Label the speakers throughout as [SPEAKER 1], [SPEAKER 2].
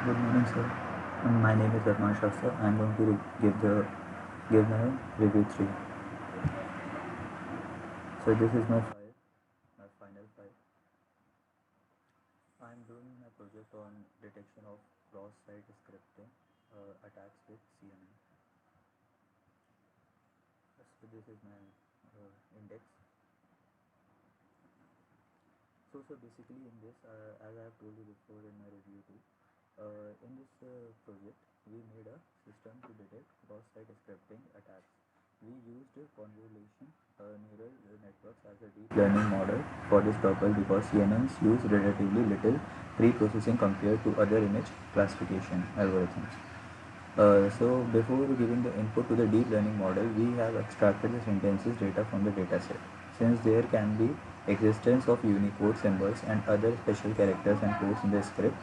[SPEAKER 1] Good morning, sir. My name is Arman Shastri. I am going to give my review 3. So this is my final file. I am doing my project on detection of cross-site scripting attacks with CNN. So this is my index. So basically in this, as I have told you before in my review too, in this project, we made a system to detect cross-site scripting attacks. We used convolution neural networks as a deep learning model for this purpose because CNNs use relatively little pre-processing compared to other image classification algorithms. So before giving the input to the deep learning model, we have extracted the sentences data from the dataset. Since there can be existence of Unicode symbols and other special characters and codes in the script,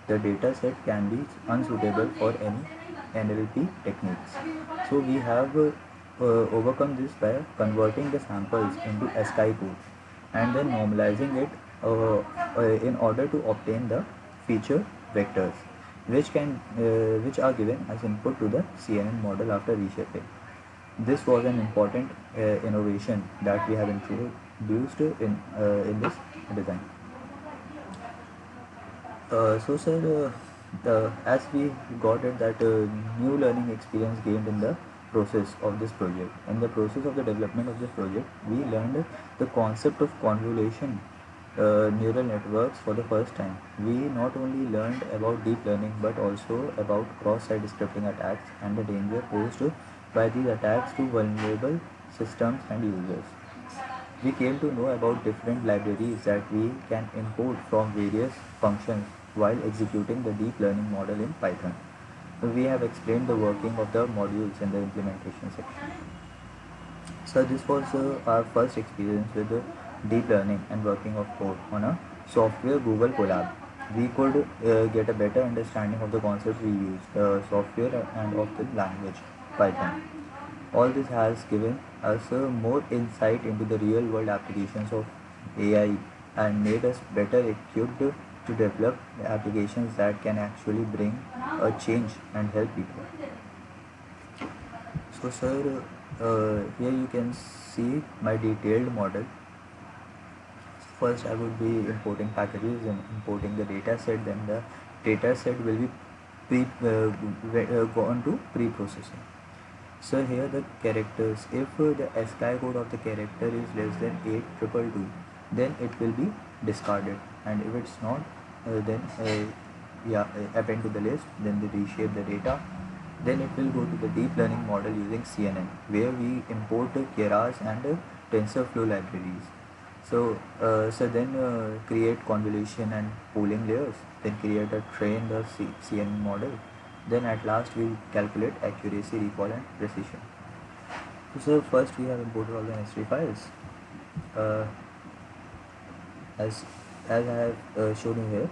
[SPEAKER 1] the dataset can be unsuitable for any NLP techniques. So we have overcome this by converting the samples into ASCII code and then normalizing it in order to obtain the feature vectors which are given as input to the CNN model after reshaping. This was an important innovation that we have introduced in this design. As we got it that new learning experience gained in the process of this project. In the process of the development of this project, we learned the concept of convolution neural networks for the first time. We not only learned about deep learning but also about cross-site scripting attacks and the danger posed by these attacks to vulnerable systems and users. We came to know about different libraries that we can import from various functions while executing the deep learning model in Python. We have explained the working of the modules in the implementation section. So this was our first experience with deep learning and working of code on a software Google Colab. We could get a better understanding of the concepts we use, the software and of the language Python. All this has given us more insight into the real world applications of AI and made us better equipped to develop applications that can actually bring a change and help people. So sir, here you can see my detailed model. First I would be importing packages and importing the data set, then the data set will be go on to pre-processing. So here the characters, if the ASCII code of the character is less than 8222, then it will be discarded, and if it's not, then append to the list, then they reshape the data. Then it will go to the deep learning model using CNN, where we import Keras and TensorFlow libraries. So then create convolution and pooling layers, then create a train the CNN model. Then at last we calculate accuracy, recall and precision. So first we have imported all the necessary files. Uh, as as I have shown you here.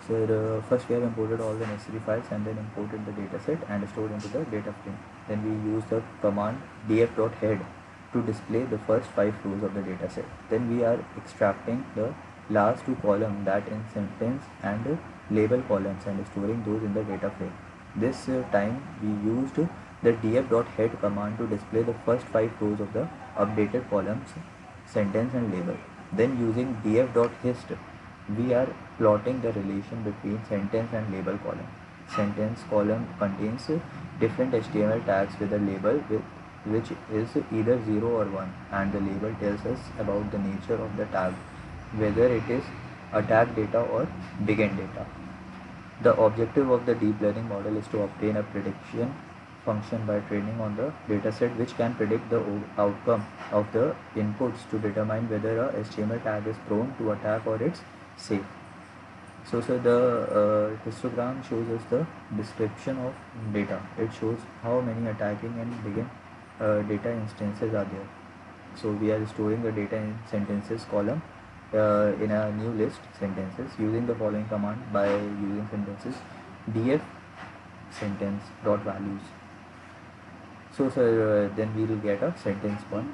[SPEAKER 1] So first we have imported all the necessary files and then imported the dataset and stored into the data frame. Then we use the command df.head to display the first 5 rows of the dataset. Then we are extracting the last 2 columns, that in sentence and label columns, and storing those in the data frame. This time we used the df.head command to display the first 5 rows of the updated columns, sentence and label. Then using df.hist, we are plotting the relation between sentence and label column. Sentence column contains different HTML tags with a label which is either 0 or 1, and the label tells us about the nature of the tag, whether it is attack data or begin data. The objective of the deep learning model is to obtain a prediction function by training on the dataset which can predict the outcome of the inputs to determine whether a HTML tag is prone to attack or it's safe. So the histogram shows us the description of data. It shows how many attacking and begin data instances are there. So we are storing the data in sentences column in a new list sentences using the following command. By using sentences df sentence dot values. So then we will get a sentence one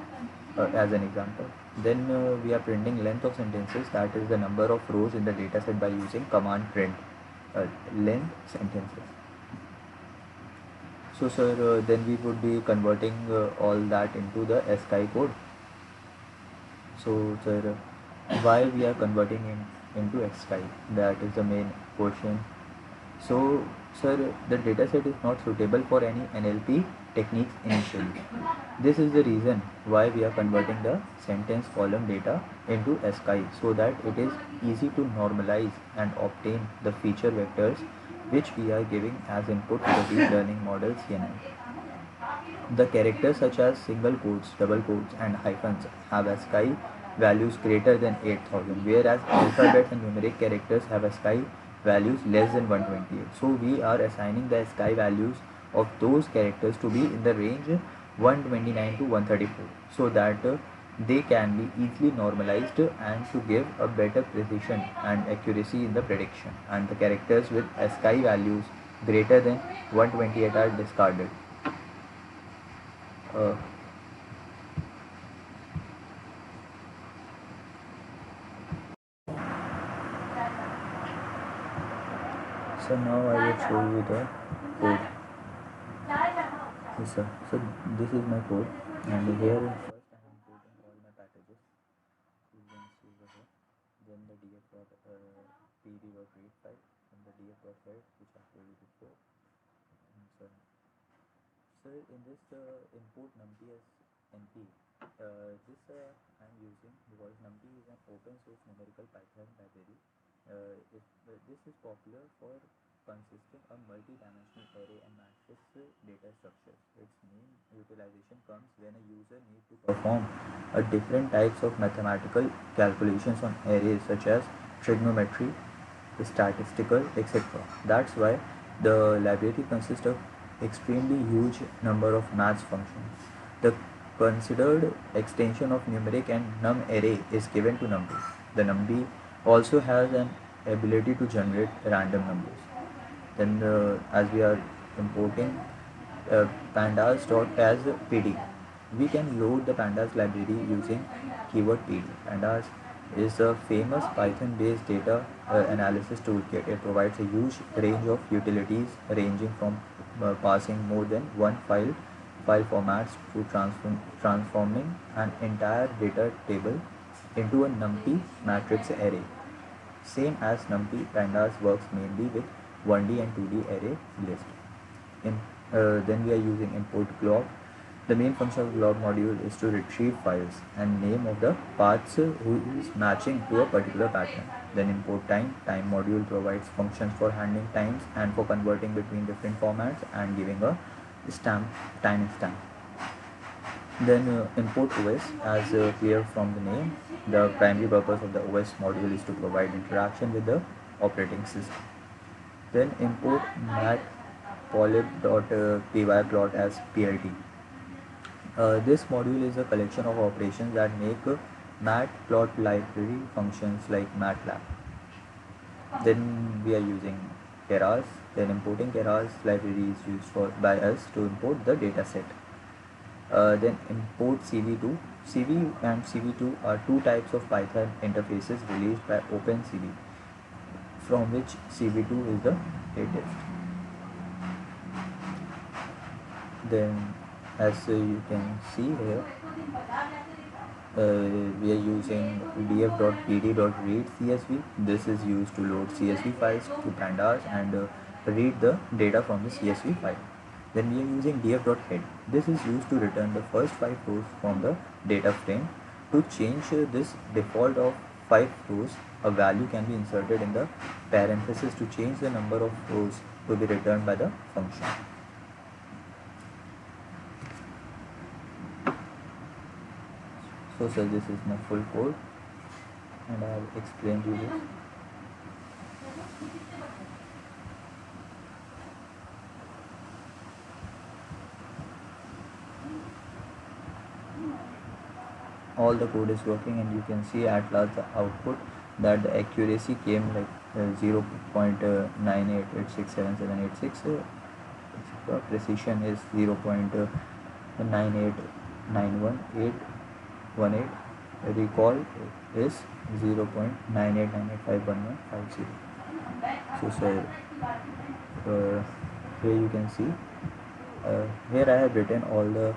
[SPEAKER 1] as an example. Then we are printing length of sentences, that is the number of rows in the dataset, by using command print. length sentences. So sir, then we would be converting all that into the ASCII code. So sir, why we are converting into ASCII? That is the main question. So sir, the dataset is not suitable for any NLP techniques initially. This is the reason why we are converting the sentence column data into ASCII, so that it is easy to normalize and obtain the feature vectors which we are giving as input to the deep learning model CNN. The characters such as single quotes, double quotes and hyphens have ASCII values greater than 8000, whereas alphabets and numeric characters have ASCII values less than 128. So we are assigning the ASCII values of those characters to be in the range 129 to 134, so that they can be easily normalized and to give a better precision and accuracy in the prediction, and the characters with ASCII values greater than 128 are discarded. uh, so now I will show you the code. Yes sir. So this is my code, and here first I am importing all my packages. You can see over here. Then the df.pd.read file, and the df.head which I told you before, and so on. So in this import numpy as np, this I am using because numpy is an open source numerical Python library. This is popular for consisting a multi-dimensional array and matrix data structures. Its main utilization comes when a user needs to perform a different types of mathematical calculations on arrays such as trigonometry, statistical, etc. That's why the library consists of extremely huge number of math functions. The considered extension of numeric and num array is given to numpy. The numpy also has an ability to generate random numbers. Then as we are importing pandas dot as pd, we can load the pandas library using keyword pd. Pandas is a famous Python based data analysis toolkit. It provides a huge range of utilities ranging from passing more than one file formats to transforming an entire data table into a numpy matrix array. Same as NumPy, Pandas works mainly with 1D and 2D array list. Then we are using import glob. The main function of glob module is to retrieve files and name of the paths who is matching to a particular pattern. Then import time. Time module provides functions for handling times and for converting between different formats and giving a timestamp. Then import OS, as clear from the name, the primary purpose of the OS module is to provide interaction with the operating system. Then import matplotlib.pyplot as PLT. This module is a collection of operations that make matplot library functions like MATLAB. Then we are using Keras. Then importing Keras library is used by us to import the dataset. Then import CV2. CV and CV2 are two types of Python interfaces released by OpenCV, from which CV2 is the latest. Then as you can see here, we are using df.pd.read CSV. This is used to load CSV files to pandas and read the data from the CSV file. Then we are using df.head. This is used to return the first 5 rows from the data frame. To change this default of 5 rows, a value can be inserted in the parenthesis to change the number of rows to be returned by the function. So sir, this is my full code and I have explained you this. All the code is working, and you can see at last the output that the accuracy came like 0.98867786, etc. Precision is 0.9891818. Recall is 0.989851150. So sir, uh, here you can see, here I have written all the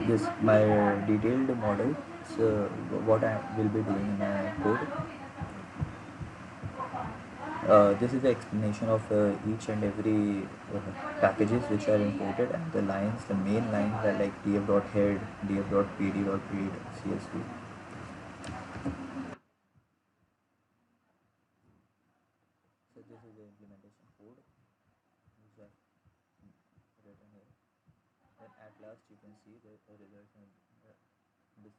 [SPEAKER 1] this my detailed model. So what I will be doing in my code. This is the explanation of each and every packages which are imported, and the lines, the main lines are like df.head, df.pd.read, csv. So this is the implementation code which I have written here. Then at last you can see the results and this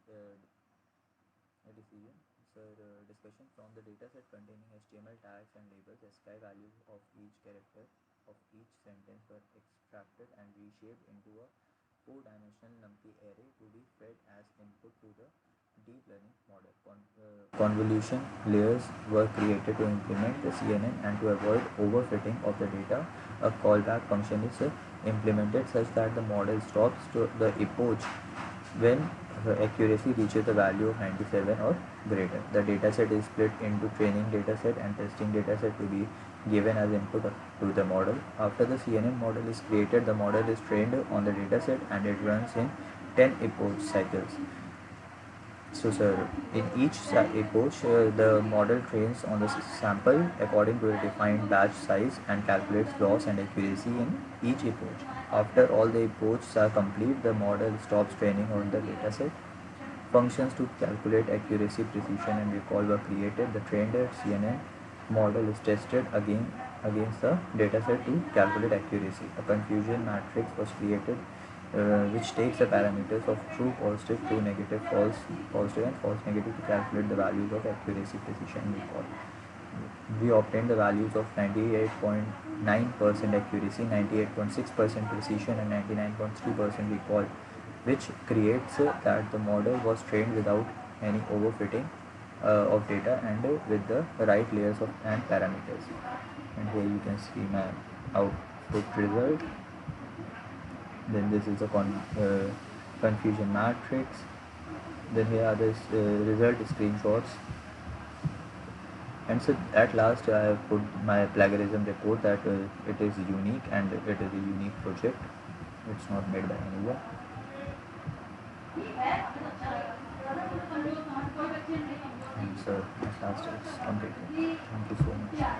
[SPEAKER 1] decision. So discussion from the dataset containing HTML tags and labels, ASCII values of each character of each sentence were extracted and reshaped into a four-dimensional NumPy array to be fed as input to the deep learning model. Convolution layers were created to implement the CNN, and to avoid overfitting of the data, a callback function is implemented such that the model stops to the epoch when the accuracy reaches the value of 97 or greater. The dataset is split into training dataset and testing dataset to be given as input to the model. After the CNN model is created, the model is trained on the dataset and it runs in 10 epoch cycles. So sir, in each epoch, the model trains on the sample according to a defined batch size and calculates loss and accuracy in each epoch. After all the epochs are complete, the model stops training on the dataset. Functions to calculate accuracy, precision, and recall were created. The trained CNN model is tested again against the dataset to calculate accuracy. A confusion matrix was created which takes the parameters of true positive, true negative, false positive, and false negative to calculate the values of accuracy, precision, and recall. We obtained the values of 98.9% accuracy, 98.6% precision, and 99.3% recall, which creates that the model was trained without any overfitting of data and with the right layers of and parameters. And here you can see my output result. Then this is the confusion matrix. Then here are the result screenshots. And so at last I have put my plagiarism report that it is unique and it is a unique project. It's not made by anyone. And so at last it's completed. Thank you so much.